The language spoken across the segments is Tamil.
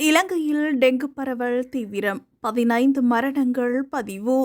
இலங்கையில் டெங்கு பரவல் தீவிரம், 15 மரணங்கள் பதிவு.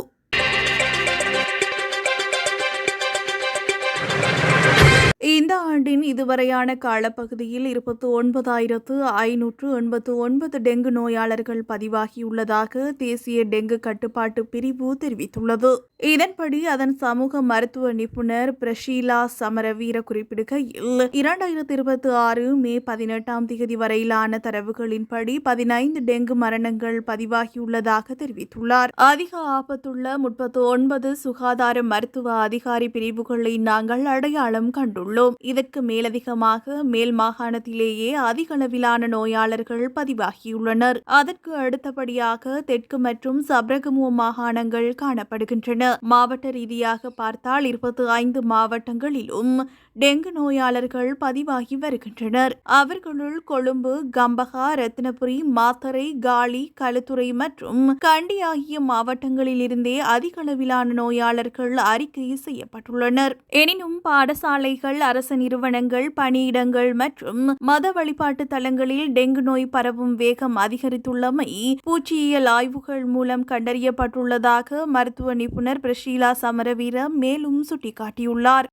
இந்த ஆண்டின் இதுவரையான காலப்பகுதியில் 29,589 டெங்கு நோயாளர்கள் பதிவாகியுள்ளதாக தேசிய டெங்கு கட்டுப்பாட்டு பிரிவு தெரிவித்துள்ளது. இதன்படி அதன் சமூக மருத்துவ நிபுணர் பிரஷீலா சமரவீர குறிப்பிடுகையில் 2026 மே 18 வரையிலான தரவுகளின்படி 15 டெங்கு மரணங்கள் பதிவாகியுள்ளதாக தெரிவித்துள்ளார். அதிக ஆபத்துள்ள 39 சுகாதார மருத்துவ அதிகாரி பிரிவுகளை நாங்கள் அடையாளம் கண்டுள்ளோம். இதற்கு மேலதிகமாக மேல் மாகாணத்திலேயே அதிக அளவிலான நோயாளர்கள் பதிவாகியுள்ளனர். அதற்கு அடுத்தபடியாக தெற்கு மற்றும் சப்ரகமுவ மாகாணங்கள் காணப்படுகின்றன. மாவட்ட ரீதியாக பார்த்தால் 25 மாவட்டங்களிலும் டெங்கு நோயாளர்கள் பதிவாகி வருகின்றனர். அவர்களுள் கொழும்பு, கம்பஹா, ரத்தினபுரி, மாத்தறை, காலி, களுத்துறை மற்றும் கண்டி ஆகிய மாவட்டங்களில் இருந்தே அதிக அளவிலான நோயாளர்கள் அறிக்கை செய்யப்பட்டுள்ளனர். எனினும் பாடசாலைகள், அரசு நிறுவனங்கள், பணியிடங்கள் மற்றும் மத வழிபாட்டு தலங்களில் டெங்கு நோய் பரவும் வேகம் அதிகரித்துள்ளமை பூச்சியியல் ஆய்வுகள் மூலம் கண்டறியப்பட்டுள்ளதாக மருத்துவ நிபுணர் பிரஷீலா சமரவீர மேலும் சுட்டிக்காட்டியுள்ளார்.